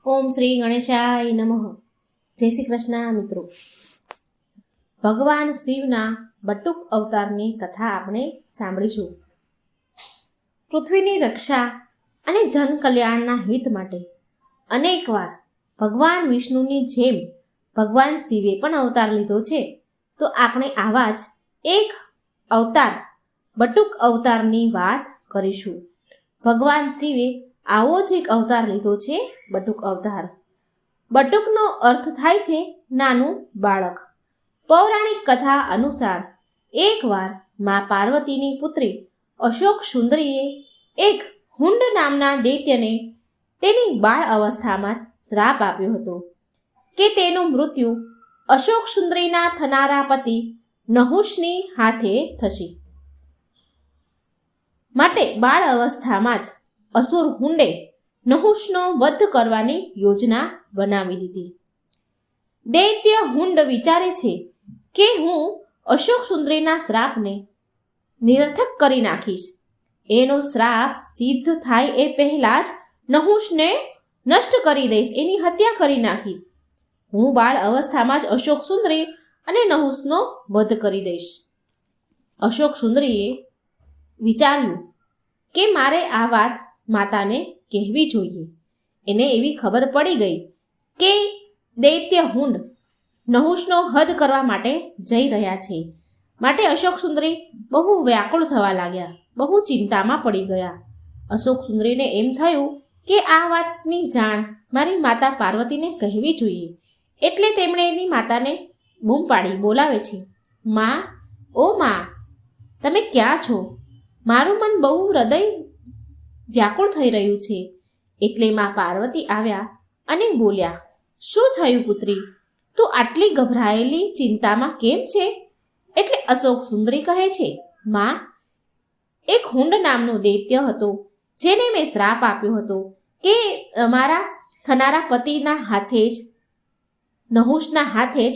ઓમ શ્રી ગણેશાય નમઃ. જય શ્રી કૃષ્ણ મિત્રો. ભગવાન શિવના બટુક અવતારની કથા આપણે સાંભળીશું. પૃથ્વીની રક્ષા અને જન કલ્યાણના હિત માટે અનેકવાર ભગવાન વિષ્ણુની જેમ ભગવાન શિવે પણ અવતાર લીધો છે. તો આપણે આવા જ એક અવતાર બટુક અવતારની વાત કરીશું. ભગવાન શિવે આવો જ એક અવતાર લીધો છે, બટુક અવતાર. બટુકનો અર્થ થાય છે નાનું બાળક. પૌરાણિક કથા અનુસાર એકવાર મા પાર્વતીની પુત્રી અશોક સુંદરીએ એક હુંડ નામના દૈત્યને તેની બાળ અવસ્થામાં જ શ્રાપ આપ્યો હતો કે તેનું મૃત્યુ અશોક સુંદરીના થનારા પતિ નહુષની હાથે થશે. માટે બાળ અવસ્થામાં જ અસુર હુંડે નહુષનો વધ કરવાની યોજના બનાવી દીધી. દૈત્ય હુંડ વિચારે છે કે હું અશોક સુંદરીના શ્રાપને નિરર્થક કરી નાખીશ. એનો શ્રાપ સિદ્ધ થાય એ પહેલા જ નહુષને નષ્ટ કરી દઈશ, એની હત્યા કરી નાખીશ. હું બાળ અવસ્થામાં જ અશોક સુંદરી અને નહુષનો વધ કરી દઈશ. અશોક સુંદરીએ વિચાર્યું કે મારે આ વાત માતાને કહેવી જોઈએ. એને એવી ખબર પડી ગઈ કે દૈત્ય હુંડ નહુષનો હદ કરવા માટે જઈ રહ્યા છે. માટે અશોક સુંદરી બહુ વ્યાકુળ થવા લાગ્યા, બહુ ચિંતામાં પડી ગયા. અશોક સુંદરીને એમ થયું કે આ વાતની જાણ મારી માતા પાર્વતીને કહેવી જોઈએ. એટલે તેમણે એની માતાને બૂમ પાડી બોલાવે છે, માં, ઓ માં, તમે ક્યાં છો? મારું મન બહુ હૃદય વ્યાકુળ થઈ રહ્યું છે. એટલે માં પાર્વતી આવ્યા અને બોલ્યા, શું થયું પુત્રી? તું આટલી ગભરાયેલી ચિંતામાં કેમ છે? એટલે અશોક સુંદરી કહે છે, માં, એક હુંડ નામનો દૈત્ય હતો જેને મેં શ્રાપ આપ્યો હતો કે મારા થનારા પતિના હાથે જ, નહુષના હાથે જ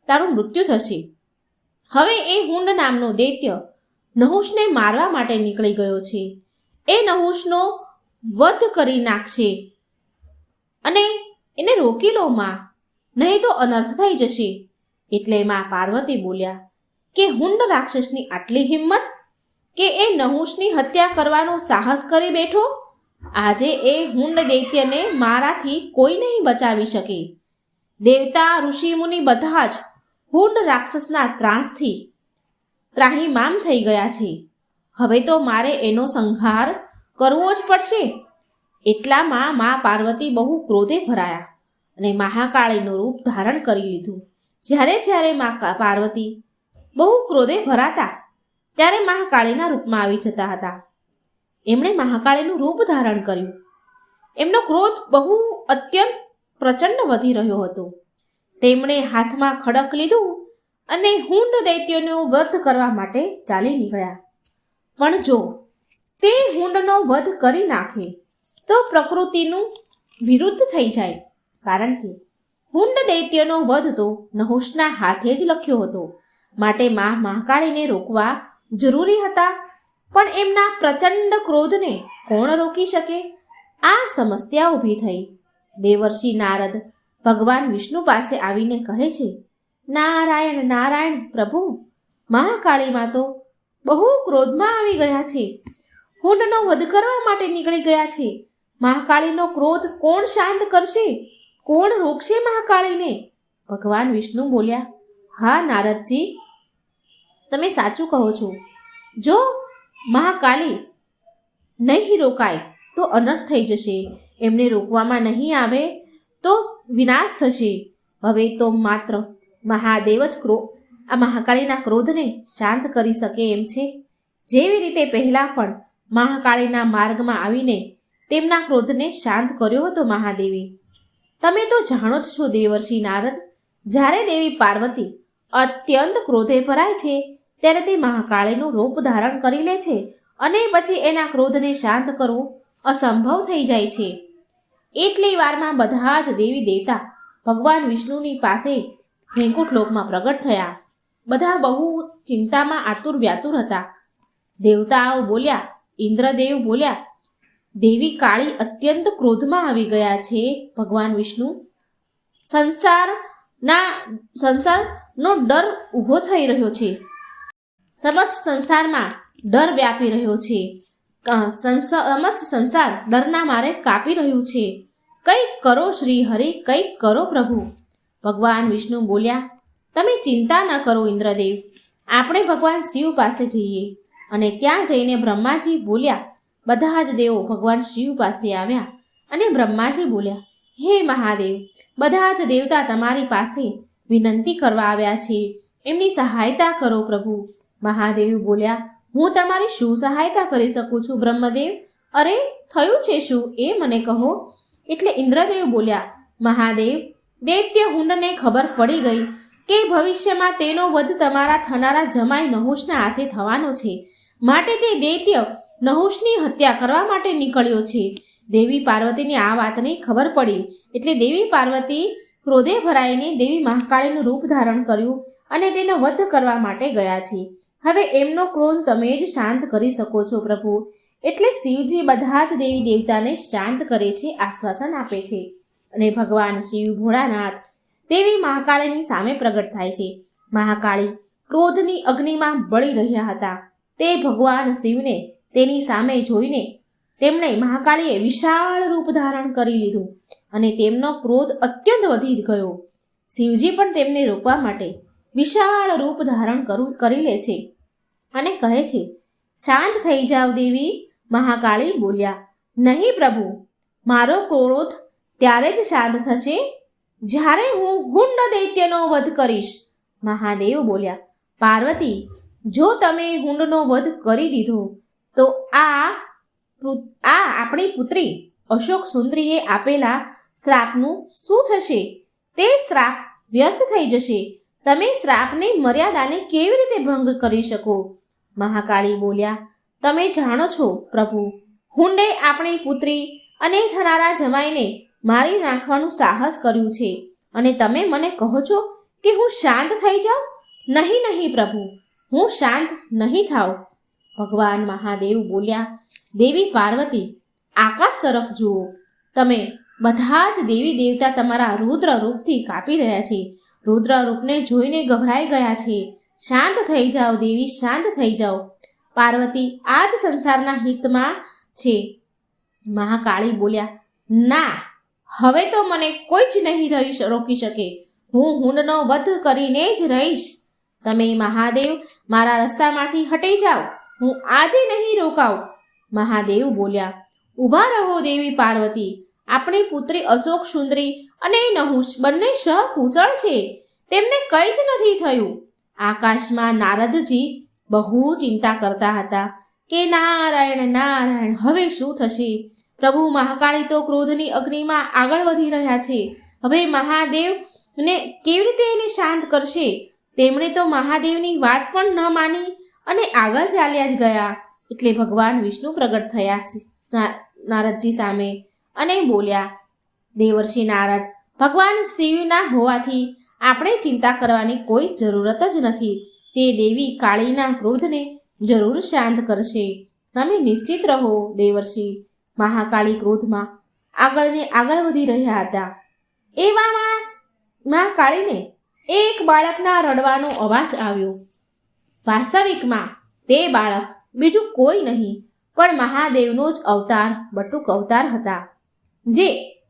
તારું મૃત્યુ થશે. હવે એ હુંડ નામનો દૈત્ય નહુષને મારવા માટે નીકળી ગયો છે. એ નહુષનો વધ કરી નાખશે અને એને રોકી લો માં, નહીં તો અનર્થ થઈ જશે. એટલે માં પાર્વતી બોલ્યા કે હુંડ રાક્ષસની આટલી હિંમત કે એ નહુષની હત્યા કરવાનો સાહસ કરી બેઠો. આજે એ હુંડ દૈત્યને મારાથી કોઈ નહીં બચાવી શકે. દેવતા ઋષિમુનિ બધા જ હુંડ રાક્ષસના ત્રાસથી ત્રાહિમામ થઈ ગયા છે. હવે તો મારે એનો સંહાર કરવો જ પડશે. એટલામાં મા પાર્વતી બહુ ક્રોધે ભરાયા અને મહાકાળીનું રૂપ ધારણ કરી લીધું. જ્યારે મા પાર્વતી બહુ ક્રોધે ભરાતા ત્યારે મહાકાળીના રૂપમાં આવી જતા હતા. એમણે મહાકાળીનું રૂપ ધારણ કર્યું. એમનો ક્રોધ બહુ અત્યંત પ્રચંડ વધી રહ્યો હતો. તેમણે હાથમાં ખડક લીધું અને હુંડ દૈત્યનો વધ કરવા માટે ચાલી નીકળ્યા. પણ જો તે હુંડનો વધ કરી નાખે તો પ્રકૃતિનું વિરુદ્ધ થઈ જાય, કારણ કે હુંડ દૈત્યનો વધ તો નહુષના હાથે જ લખ્યો હતો. માટે માં મહાકાળીને રોકવા જરૂરી હતા. પણ એમના પ્રચંડ ક્રોધને કોણ રોકી શકે? આ સમસ્યા ઊભી થઈ. દેવર્ષિ નારદ ભગવાન વિષ્ણુ પાસે આવીને કહે છે, નારાયણ નારાયણ પ્રભુ, મહાકાળીમાં તો બહુ ક્રોધમાં આવી ગયા છે. હુંડનો વધ કરવા માટે નીકળી ગયા છે. મહાકાળીનો ક્રોધ કોણ શાંત કરશે? કોણ રોકશે મહાકાળીને? ભગવાન વિષ્ણુ બોલ્યા, હા નારદજી, તમે સાચું કહો છો. જો મહાકાળી નહીં રોકાય તો અનર્થ થઈ જશે. એમને રોકવામાં નહીં આવે તો વિનાશ થશે. હવે તો માત્ર મહાદેવ જ આ મહાકાળીના ક્રોધને શાંત કરી શકે એમ છે. જેવી રીતે પહેલા પણ મહાકાળીના માર્ગમાં આવીને તેમના ક્રોધને શાંત કર્યો હતો મહાદેવી. તમે તો જાણો જ છો દેવર્ષિ નારદ, જ્યારે દેવી પાર્વતી અત્યંત ક્રોધે ભરાય છે ત્યારે તે મહાકાળીનું રૂપ ધારણ કરી લે છે અને પછી એના ક્રોધને શાંત કરવો અસંભવ થઈ જાય છે. એટલી વારમાં બધા જ દેવી દેવતા ભગવાન વિષ્ણુની પાસે વૈકુંઠ લોકમાં પ્રગટ થયા. બધા બહુ ચિંતામાં આતુર વ્યાતુર હતા. દેવતાઓ બોલ્યા, ઇન્દ્રદેવ બોલ્યા, દેવી કાળી અત્યંત ક્રોધમાં આવી ગયા છે. ભગવાન વિષ્ણુ સંસારનો ડર ઊભો થઈ રહ્યો છે. સમસ્ત સંસારમાં ડર વ્યાપી રહ્યો છે. સમસ્ત સંસાર ડરના મારે કાપી રહ્યું છે. કંઈક કરો શ્રી હરિ, કંઈક કરો પ્રભુ. ભગવાન વિષ્ણુ બોલ્યા, તમે ચિંતા ન કરો ઇન્દ્રદેવ, આપણે ભગવાન શિવ પાસે જઈએ. અને ત્યાં જઈને બ્રહ્માજી બોલ્યા. બધા જ દેવો ભગવાન શિવ પાસે આવ્યા અને બ્રહ્માજી બોલ્યા, હે મહાદેવ, બધા જ દેવતા તમારી પાસે વિનંતી કરવા આવ્યા છે, એમની સહાયતા કરો પ્રભુ. મહાદેવ બોલ્યા, હું તમારી શું સહાયતા કરી શકું છું બ્રહ્મદેવ? અરે થયું છે શું એ મને કહો. એટલે ઇન્દ્રદેવ બોલ્યા, મહાદેવ, દૈત્ય હુંડને ખબર પડી ગઈ કે ભવિષ્યમાં તેનો વધ તમારા થનારા જમાઈ નહુષના હાથે થવાનો છે. માટે તે દૈત્ય નહુષની હત્યા કરવા માટે નીકળ્યો છે. દેવી પાર્વતીને આ વાતની ખબર પડી એટલે દેવી પાર્વતી ક્રોધે ભરાઈને દેવી મહાકાળીનું રૂપ ધારણ કર્યું અને તેનો વધ કરવા માટે ગયા છે. હવે એમનો ક્રોધ તમે જ શાંત કરી શકો છો પ્રભુ. એટલે શિવજી બધા જ દેવી દેવતાને શાંત કરે છે, આશ્વાસન આપે છે. અને ભગવાન શિવ ભોળાનાથ દેવી મહાકાળીની સામે પ્રગટ થાય છે. મહાકાળી ક્રોધની અગ્નિમાં બળી રહ્યા હતા. તે ભગવાન શિવને તેની સામે જોઈને તેમણે મહાકાળીએ વિશાળ રૂપ ધારણ કરી લીધું અને તેમનો ક્રોધ અત્યંત વધી ગયો. શિવજી પણ તેમને રોકવા માટે વિશાળ રૂપ ધારણ કરી લે છે અને કહે છે, શાંત થઈ જાઓ દેવી. મહાકાળી બોલ્યા, નહીં પ્રભુ, મારો ક્રોધ ત્યારે જ શાંત થશે જ્યારે હું હુંડ દૈત્યનો વધ કરીશ. મહાદેવ બોલ્યા, પાર્વતી, જો તમે હુંડનો વધ કરી દીધો તો આ આપણી પુત્રી અશોક સુંદરીએ આપેલા શ્રાપનું શું થશે? તે શ્રાપ વ્યર્થ થઈ જશે. તમે શ્રાપની મર્યાદાને કેવી રીતે ભંગ કરી શકો? મહાકાળી બોલ્યા, તમે જાણો છો પ્રભુ, હુંડે આપણી પુત્રી અને થનારા જમાઈને મારી નાખવાનું સાહસ કર્યું છે અને તમે મને કહો છો કે હું શાંત થઈ જાઉં? નહીં નહીં પ્રભુ, હું શાંત નહીં થાઉં. ભગવાન મહાદેવ બોલ્યા, દેવી પાર્વતી, આકાશ તરફ જુઓ. તમે બધા જ દેવી દેવતા તમારા રુદ્ર રૂપથી કાપી રહ્યા છે. રુદ્ર રૂપને જોઈને ગભરાઈ ગયા છે. શાંત થઈ જાઓ દેવી, શાંત થઈ જાઓ. પાર્વતી આ જ સંસારના હિતમાં છે. મહાકાળી બોલ્યા, ના, હવે તો મને કોઈ જ નહીં રોકી શકે. હું હુંડનો વધ કરીને જ રહીશ. તમે મહાદેવ મારા રસ્તામાંથી હટી જાઓ. હું આજે નહીં રોકાઉં. મહાદેવ બોલ્યા, ઊભા રહો દેવી પાર્વતી. આપણી પુત્રી અશોક સુંદરી અને નહુષ બંને સહકુશળ છે. તેમને કંઈ જ નથી થયું. આકાશમાં નારદજી બહુ ચિંતા કરતા હતા કે નારાયણ નારાયણ, હવે શું થશે? પ્રભુ મહાકાળી તો ક્રોધની અગ્નિમાં આગળ વધી રહ્યા છે. હવે મહાદેવને કેવી રીતે એને શાંત કરશે? તેમણે તો મહાદેવની વાત પણ ન માની અને આગળ ચાલ્યા જ ગયા. એટલે ભગવાન વિષ્ણુ પ્રગટ થયા નારદજી સામે અને બોલ્યા, દેવર્ષિ નારદ, ભગવાન શિવના હોવાથી આપણે ચિંતા કરવાની કોઈ જરૂરત જ નથી. તે દેવી કાળીના ક્રોધને જરૂર શાંત કરશે. તમે નિશ્ચિત રહો દેવર્ષિ. મહાકાળી ક્રોધમાં આગળ વધી રહ્યા હતા. એવામાં મહાકાળીને એક બાળકના રડવાનો અવાજ આવ્યો. વાસ્તવિકમાં તે બાળક બીજું કોઈ નહીં પણ મહાદેવનો જ અવતાર, બટુક અવતાર હતા, જે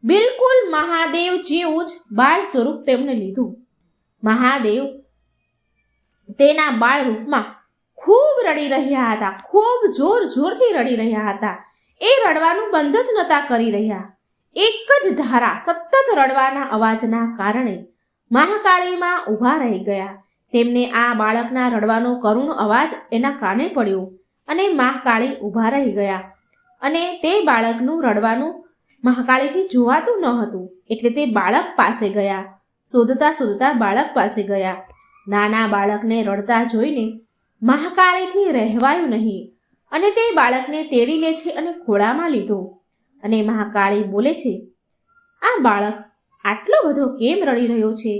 બિલકુલ મહાદેવ જેવું જ બાળ સ્વરૂપ તેમણે લીધું. મહાદેવ તેના બાળ રૂપમાં ખૂબ રડી રહ્યા હતા, ખૂબ જોરથી રડી રહ્યા હતા. એ રડવાનું બંધ જ નહોતા કરી રહ્યા. એક જ ધારા સતત રડવાના અવાજના કારણે મહાકાળીમાં ઊભા રહી ગયા. તેમને આ બાળકના રડવાનો કરુણ અવાજ એના કાને પડ્યો અને મહાકાળી ઊભા રહી ગયા. અને તે બાળકનું રડવાનું મહાકાળીથી જોવાતું ન હતું. એટલે તે બાળક પાસે ગયા. શોધતા બાળક પાસે ગયા. નાના બાળકને રડતા જોઈને મહાકાળીથી રહેવાયું નહીં અને તે બાળકને તેડી લે છે અને ખોળામાં લીધો. અને મહાકાળી બોલે છે, આ બાળક આટલો બધો કેમ રડી રહ્યો છે?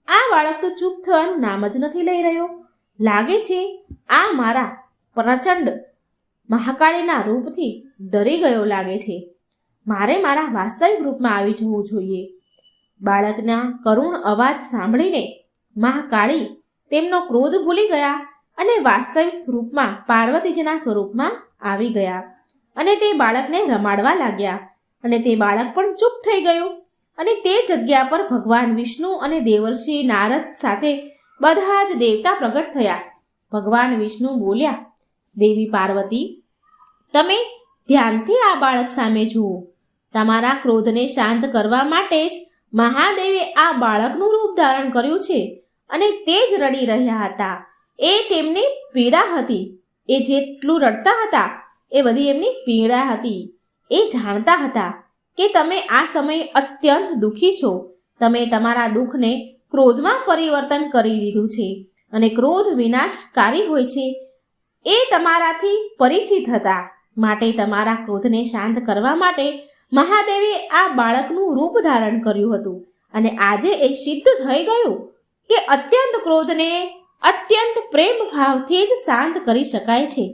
આ બાળક તો ચૂપ થવાનું નામ જ નથી લઈ રહ્યો. લાગે છે આ મારા પ્રચંડ મહાકાળીના રૂપથી ડરી ગયો લાગે છે. મારે મારા વાસ્તવિક રૂપમાં આવી જવું જોઈએ. બાળકના કરુણ અવાજ સાંભળીને મહાકાળી તેમનો ક્રોધ ભૂલી ગયા અને વાસ્તવિક રૂપમાં પાર્વતીજીના સ્વરૂપમાં આવી ગયા અને તે બાળકને રમાડવા લાગ્યા અને તે બાળક પણ ચૂપ થઈ ગયું. અને તે જગ્યા પર ભગવાન વિષ્ણુ અને દેવર્ષિ નારદ સાથે બધા જ દેવતા પ્રગટ થયા. ભગવાન વિષ્ણુ બોલ્યા, દેવી પાર્વતી, તમે ધ્યાનથી આ બાળક સામે જુઓ. તમારા ક્રોધને શાંત કરવા માટે જ મહાદેવે આ બાળકનું રૂપ ધારણ કર્યું છે અને તે જ રડી રહ્યા હતા. એ તેમની પીડા હતી. એ જેટલું રડતા હતા એ બધી એમની પીડા હતી. એ જાણતા હતા કે તમે આ સમયે અત્યંત દુઃખી છો. તમે તમારા દુઃખને ક્રોધમાં પરિવર્તન કરી દીધું છે અને ક્રોધ વિનાશકારી હોય છે એ તમારાથી પરિચિત હતા. માટે તમારા ક્રોધને શાંત કરવા માટે મહાદેવે આ બાળકનું રૂપ ધારણ કર્યું હતું અને આજે એ સિદ્ધ થઈ ગયું કે અત્યંત ક્રોધને અત્યંત પ્રેમ ભાવથી જ શાંત કરી શકાય છે.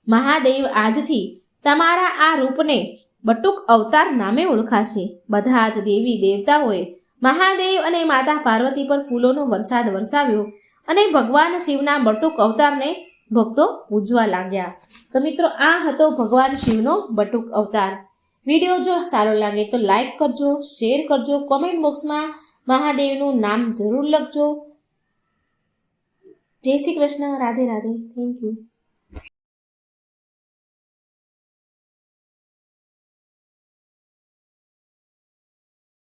મહાદેવ આજથી તમારા આ રૂપને બટુક અવતાર નામે ઓળખાશે. બધા જ દેવી દેવતાઓએ મહાદેવ અને માતા પાર્વતી પર ફૂલોનો વરસાદ વરસાવ્યો અને ભગવાન શિવના બટુક અવતારને ભક્તો પૂજવા લાગ્યા. તો મિત્રો, આ હતો ભગવાન શિવનો બટુક અવતાર. વિડીયો જો સારો લાગે તો લાઈક કરજો, શેર કરજો, કોમેન્ટ બોક્સમાં મહાદેવનું નામ જરૂર લખજો. જય શ્રી કૃષ્ણ. રાધે રાધે. Thank you.